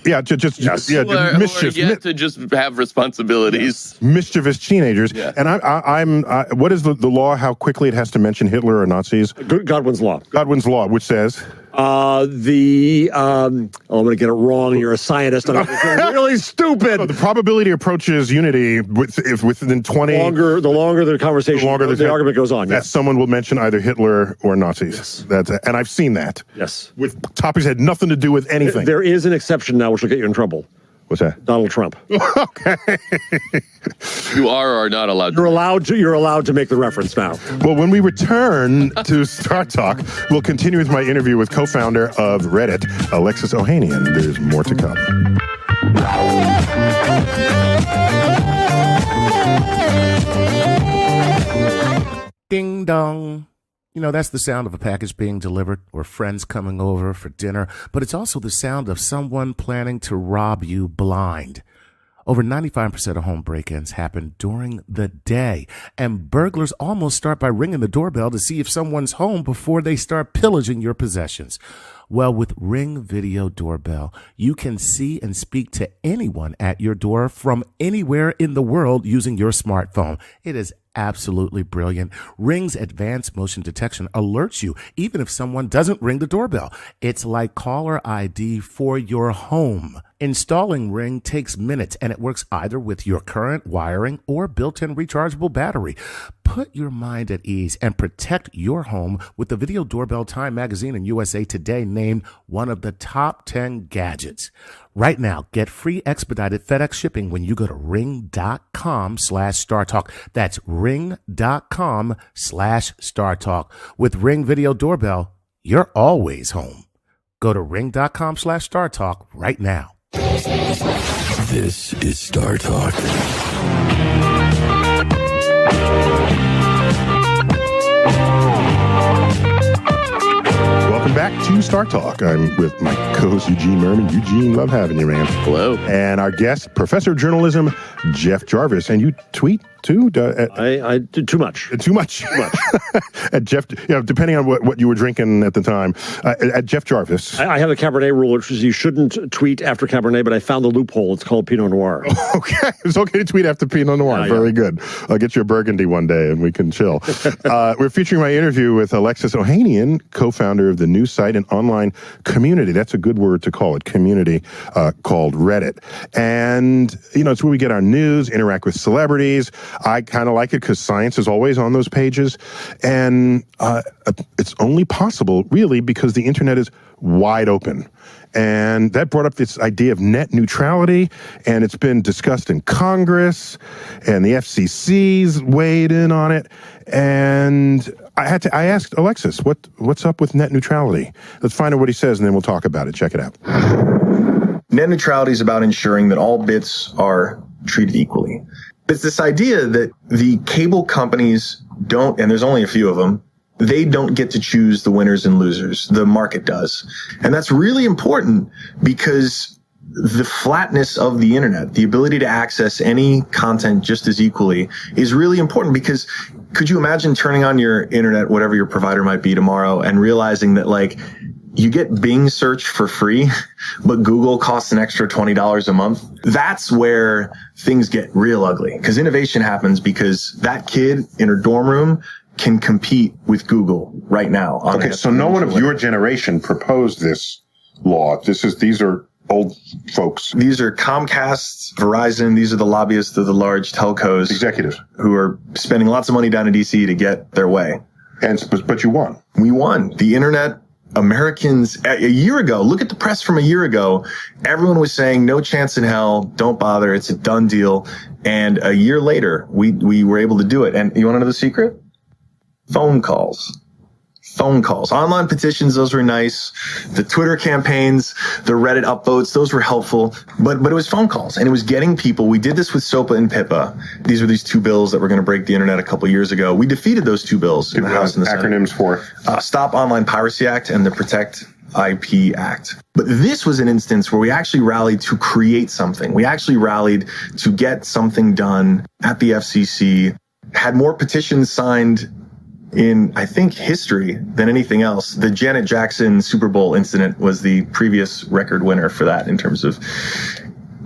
Yeah, mischief. Who are yet to just have responsibilities. Mischievous teenagers. Yeah. And what is the law, how quickly it has to mention Hitler or Nazis? Godwin's Law. Godwin's Law, which says? I'm going to get it wrong. You're a scientist. And I'm really stupid. The probability approaches unity if within 20... The longer the conversation, the argument goes on. That someone will mention either Hitler or Nazis. Yes. That's it. And I've seen that. Yes. With topics that had nothing to do with anything. There is an exception now which will get you in trouble. What's that? Donald Trump. Okay. You are or are not allowed to. You're allowed to make the reference now. Well, when we return to Star Talk, we'll continue with my interview with co-founder of Reddit, Alexis Ohanian. There's more to come. Ding dong. That's the sound of a package being delivered or friends coming over for dinner, but it's also the sound of someone planning to rob you blind. Over 95% of home break-ins happen during the day, and burglars almost start by ringing the doorbell to see if someone's home before they start pillaging your possessions. Well, with Ring Video Doorbell, you can see and speak to anyone at your door from anywhere in the world using your smartphone. It is absolutely brilliant. Ring's advanced motion detection alerts you even if someone doesn't ring the doorbell. It's like caller ID for your home. Installing Ring takes minutes, and it works either with your current wiring or built-in rechargeable battery. Put your mind at ease and protect your home with the Video Doorbell Time magazine in USA Today named one of the top 10 gadgets. Right now, get free expedited FedEx shipping when you go to ring.com/StarTalk. That's ring.com/StarTalk. With Ring Video Doorbell, you're always home. Go to ring.com/StarTalk right now. This is Star Talk. Welcome back to Star Talk. I'm with my co-host Eugene Merman. Eugene, love having you, man. Hello. And our guest, Professor of Journalism, Jeff Jarvis. And you tweet too? I did too much. Too much. At Jeff, depending on what you were drinking at the time, at Jeff Jarvis. I have a Cabernet rule, which is you shouldn't tweet after Cabernet, but I found the loophole. It's called Pinot Noir. Okay. It's okay to tweet after Pinot Noir. Yeah, Very good. I'll get you a Burgundy one day and we can chill. We're featuring my interview with Alexis Ohanian, co-founder of the news site and online community. That's a good word to call it, community, called Reddit. And, it's where we get our news, interact with celebrities. I kind of like it because science is always on those pages. And it's only possible, really, because the internet is wide open. And that brought up this idea of net neutrality, and it's been discussed in Congress, and the FCC's weighed in on it. And I asked Alexis, what's up with net neutrality? Let's find out what he says, and then we'll talk about it. Check it out. Net neutrality is about ensuring that all bits are treated equally. It's this idea that the cable companies don't, and there's only a few of them, they don't get to choose the winners and losers. The market does. And that's really important because the flatness of the internet, the ability to access any content just as equally, is really important because could you imagine turning on your internet, whatever your provider might be tomorrow, and realizing that you get Bing search for free, but Google costs an extra $20 a month? That's where things get real ugly because innovation happens because that kid in her dorm room can compete with Google right now. Okay, so no one of your generation proposed this law. These are old folks. These are Comcast, Verizon. These are the lobbyists of the large telcos. Executives. Who are spending lots of money down in DC to get their way. But you won. We won. The internet, Americans, a year ago, look at the press from a year ago. Everyone was saying, no chance in hell, don't bother, it's a done deal. And a year later, we were able to do it. And you want to know the secret? Phone calls. Online petitions, those were nice. The Twitter campaigns, the Reddit upvotes, those were helpful. But it was phone calls, and it was getting people. We did this with SOPA and PIPA. These were these two bills that were going to break the internet a couple years ago. We defeated those two bills in the House and the Senate. Acronyms for? Stop Online Piracy Act and the Protect IP Act. But this was an instance where we actually rallied to create something. We actually rallied to get something done at the FCC, had more petitions signed in, I think, history than anything else. The Janet Jackson Super Bowl incident was the previous record winner for that in terms of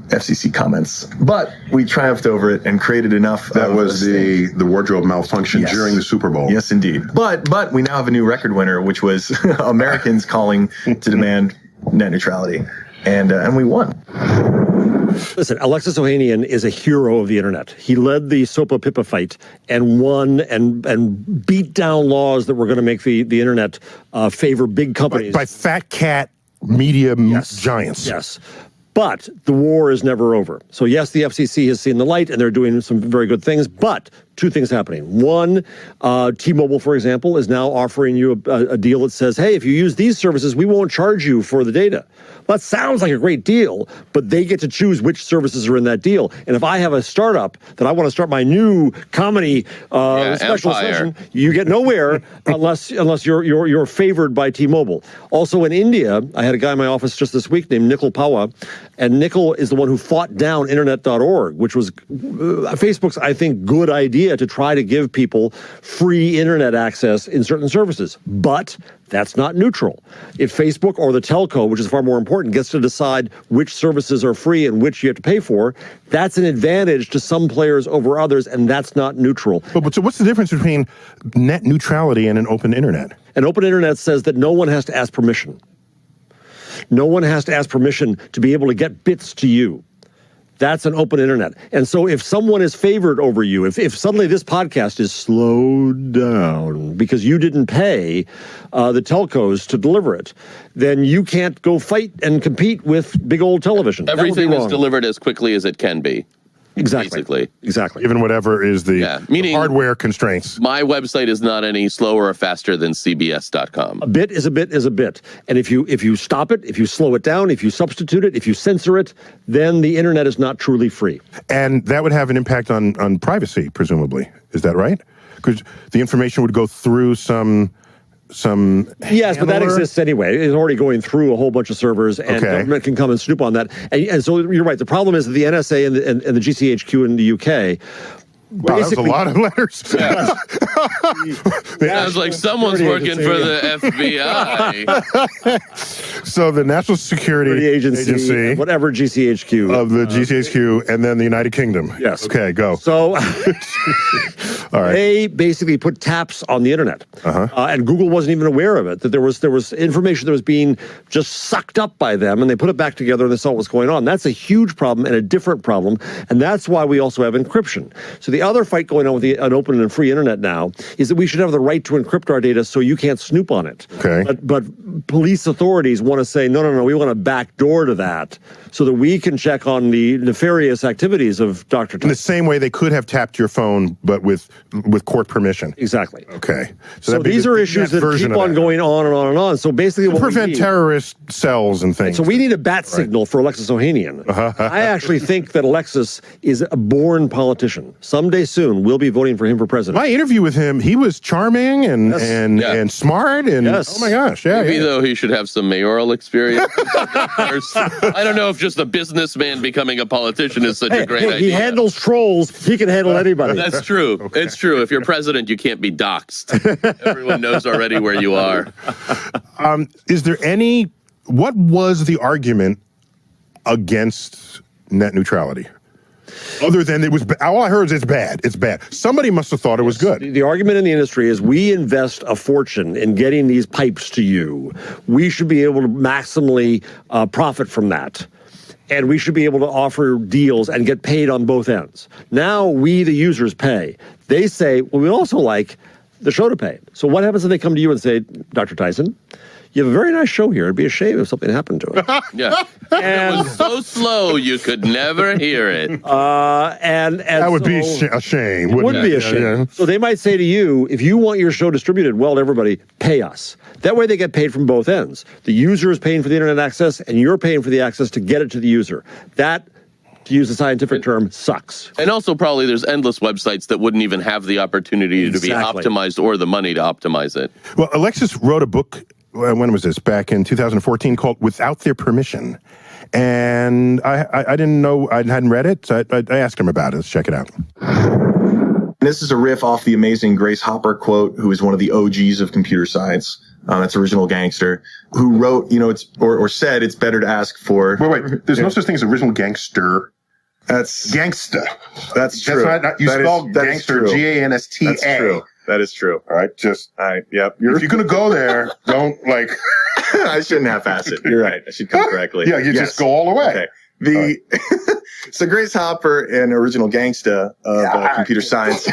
FCC comments. But we triumphed over it and created enough. That was the wardrobe malfunction during the Super Bowl. Yes, indeed. But we now have a new record winner, which was Americans calling to demand net neutrality. And we won. Listen, Alexis Ohanian is a hero of the internet. He led the SOPA-PIPA fight and won and beat down laws that were going to make the internet favor big companies. By fat cat media giants. Yes. But the war is never over. So yes, the FCC has seen the light and they're doing some very good things, but two things happening. One, T-Mobile, for example, is now offering you a deal that says, hey, if you use these services, we won't charge you for the data. Well, that sounds like a great deal, but they get to choose which services are in that deal. And if I have a startup that I want to start my new comedy special session, you get nowhere unless you're favored by T-Mobile. Also in India, I had a guy in my office just this week named Nikil Pawa, and Nikil is the one who fought down internet.org, which was Facebook's, I think, good idea to try to give people free internet access in certain services. But that's not neutral. If Facebook or the telco, which is far more important, gets to decide which services are free and which you have to pay for, that's an advantage to some players over others, and that's not neutral. But so what's the difference between net neutrality and an open internet? An open internet says that no one has to ask permission. No one has to ask permission to be able to get bits to you. That's an open internet. And so if someone is favored over you, if suddenly this podcast is slowed down because you didn't pay the telcos to deliver it, then you can't go fight and compete with big old television. Everything is delivered as quickly as it can be. Basically. Exactly. Given whatever is the meaning hardware constraints. My website is not any slower or faster than CBS.com. A bit is a bit is a bit. And if you stop it, if you slow it down, if you substitute it, if you censor it, then the internet is not truly free. And that would have an impact on privacy, presumably. Is that right? Because the information would go through some yes, but that exists anyway. It's already going through a whole bunch of servers, and government can come and snoop on that. And so you're right. The problem is that the NSA and the GCHQ in the UK. Wow, that was a lot of letters. Sounds like someone's working for the FBI. So the National Security Agency, whatever GCHQ of the GCHQ, and then the United Kingdom. Yes. Okay, go. So, all right. They basically put taps on the internet, and Google wasn't even aware of it. That there was information that was being just sucked up by them, and they put it back together and they saw what was going on. That's a huge problem and a different problem, and that's why we also have encryption. So the other fight going on with an open and free internet now is that we should have the right to encrypt our data so you can't snoop on it. Okay. But police authorities want to say, no, we want a back door to that so that we can check on the nefarious activities of Dr. In the same way they could have tapped your phone, but with court permission. Exactly. Okay. So these are issues that keep on going on and on and on. So basically what prevent terrorist cells and things. So we need a bat signal for Alexis Ohanian. I actually think that Alexis is a born politician. Someday soon, we'll be voting for him for president. My interview with him, he was charming and smart and oh my gosh, Maybe though he should have some mayoral experience. I don't know if just a businessman becoming a politician is such a great idea. He handles trolls. He can handle anybody. That's true. Okay. It's true. If you're president, you can't be doxxed. Everyone knows already where you are. Is there what was the argument against net neutrality? Other than it was, all I heard is it's bad. It's bad. Somebody must have thought it was good. The argument in the industry is we invest a fortune in getting these pipes to you. We should be able to maximally profit from that. And we should be able to offer deals and get paid on both ends. Now we, the users, pay. They say, well, we also like the show to pay. So what happens if they come to you and say, Dr. Tyson, you have a very nice show here. It'd be a shame if something happened to it. Yeah. It was so slow you could never hear it. And that would be a shame. It would be a shame. Yeah. So they might say to you, if you want your show distributed well to everybody, pay us. That way they get paid from both ends. The user is paying for the internet access, and you're paying for the access to get it to the user. That, to use a scientific term, sucks. And also probably there's endless websites that wouldn't even have the opportunity to be optimized or the money to optimize it. Well, Alexis wrote a book, when was this? Back in 2014, called Without Their Permission. And I didn't know, I hadn't read it, so I asked him about it. Let's check it out. This is a riff off the amazing Grace Hopper quote, who is one of the OGs of computer science. That's Original Gangster, who wrote, or said it's better to ask for... Wait. There's no such thing as Original Gangster. That's... Gangsta. That's true. That's you spell gangster, Gansta. That's true. That is true. All right, yep. If you're going to go there, don't I shouldn't half-ass it. You're right. I should come correctly. Yeah, just go all the way. Okay. So Grace Hopper, an Original Gangsta of computer science,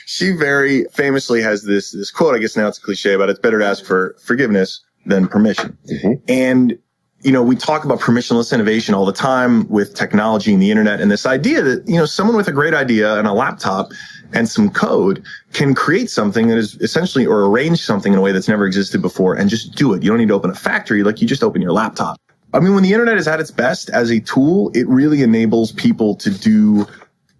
she very famously has this quote, I guess now it's a cliche, but it's better to ask for forgiveness than permission. Mm-hmm. And, we talk about permissionless innovation all the time with technology and the internet, and this idea that, someone with a great idea and a laptop and some code can create something that is essentially, or arrange something in a way that's never existed before and just do it. You don't need to open a factory, you just open your laptop. I mean, when the internet is at its best as a tool, it really enables people to do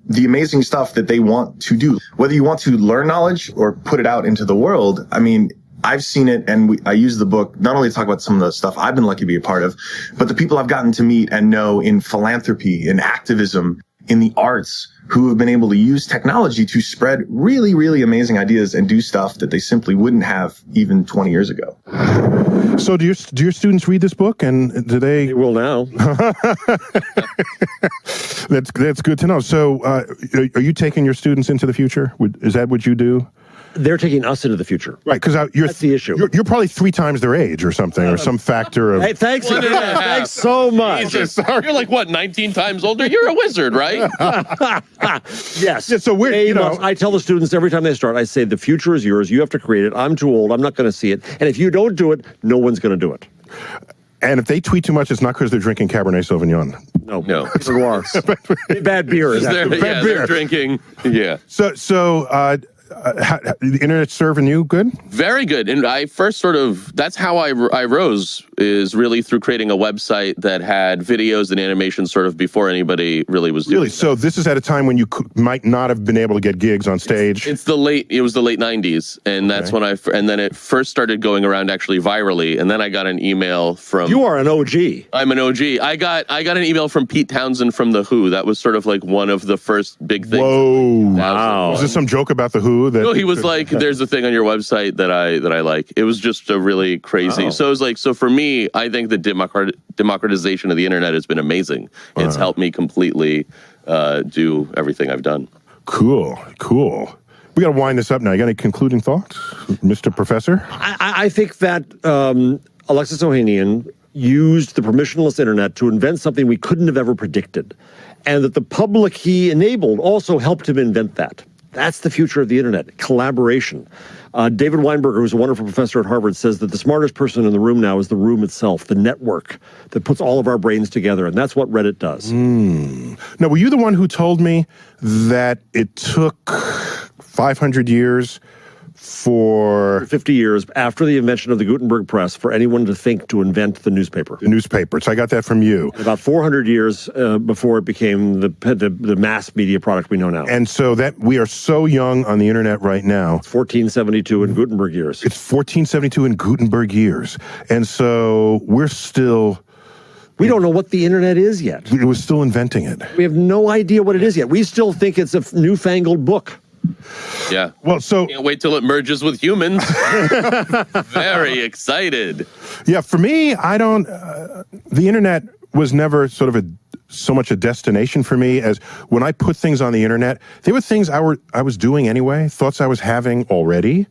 the amazing stuff that they want to do. Whether you want to learn knowledge or put it out into the world, I mean, I've seen it, and I use the book not only to talk about some of the stuff I've been lucky to be a part of, but the people I've gotten to meet and know in philanthropy, in activism, in the arts, who have been able to use technology to spread really, really amazing ideas and do stuff that they simply wouldn't have even 20 years ago. So do your students read this book, and do they? They will now. That's good to know. So are you taking your students into the future? Is that what you do? They're taking us into the future. Right, because that's the issue. You're probably 3 times their age or something, or some factor of... Hey, thanks so much. Jesus, you're like, 19 times older? You're a wizard, right? Yes. Yeah, so we're, I tell the students every time they start, I say, the future is yours. You have to create it. I'm too old. I'm not going to see it. And if you don't do it, no one's going to do it. And if they tweet too much, it's not because they're drinking Cabernet Sauvignon. No. No. Noir. Bad beer. Is They're, actually. yeah, they're drinking. Yeah. So the internet serving you good? Very good. And I first that's how I rose, is really through creating a website that had videos and animations sort of before anybody really was doing Really? So this is at a time when you might not have been able to get gigs on stage? It was the late 90s. And that's when and then it first started going around actually virally. And then I got an email from... You are an OG. I'm an OG. I got an email from Pete Townsend from The Who. That was sort of like one of the first big things. Whoa. Wow. Was this some joke about The Who? No, he was like, there's a thing on your website that I like. It was just a really crazy. Wow. So it was like, so for me, I think the democratization of the internet has been amazing. It's helped me completely do everything I've done. Cool. We got to wind this up now. You got any concluding thoughts, Mr. Professor? I think that Alexis Ohanian used the permissionless internet to invent something we couldn't have ever predicted. And that the public he enabled also helped him invent that. That's the future of the internet, collaboration. David Weinberger, who's a wonderful professor at Harvard, says that the smartest person in the room now is the room itself, the network that puts all of our brains together. And that's what Reddit does. Now, were you the one who told me that it took 500 years for 50 years after the invention of the Gutenberg press for anyone to think to invent the newspaper? the newspaper? So I got that from you. About 400 years before it became the mass media product we know now. And so that we are so young on the internet right now. 1472 in Gutenberg years. It's 1472 in Gutenberg years. And so we're still... We don't know what the internet is yet. It was still inventing it. We have no idea what it is yet. We still think it's a newfangled book. Yeah. Well, so... Can't wait till it merges with humans. Very excited. Yeah, for me, I don't... the internet was never sort of so much a destination for me as when I put things on the internet, they were things I was doing anyway, thoughts I was having already.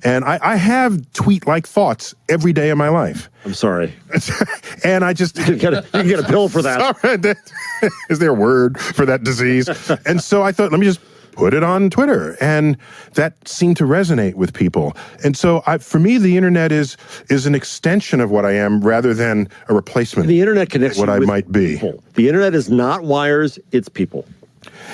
And I have tweet-like thoughts every day of my life. I'm sorry. And I just... You can get a pill for that. Sorry, is there a word for that disease? And so I thought, let me just put it on Twitter. And that seemed to resonate with people. And so for me, the internet is an extension of what I am rather than a replacement. The internet connects what you I with might be. people. The internet is not wires, it's people.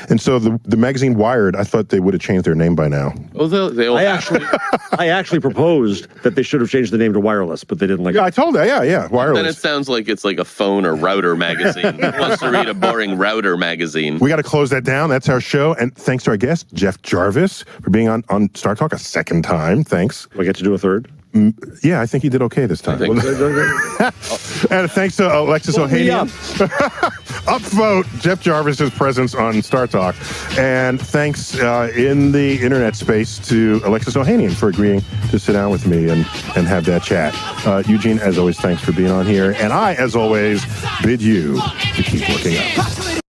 And so the magazine Wired, I thought they would have changed their name by now. Oh, they all I actually proposed that they should have changed the name to Wireless, but they didn't like it. Yeah, I told her. Yeah, Wireless. Then it sounds like it's like a phone or router magazine. Who wants to read a boring router magazine? We got to close that down. That's our show. And thanks to our guest, Jeff Jarvis, for being on Star Talk a second time. Thanks. Do I get to do a third? Yeah, I think he did okay this time. I think And thanks to Alexis Ohanian. Upvote Jeff Jarvis's presence on Star Talk. And thanks in the internet space to Alexis Ohanian for agreeing to sit down with me and have that chat. Eugene, as always, thanks for being on here. And I, as always, bid you to keep looking up.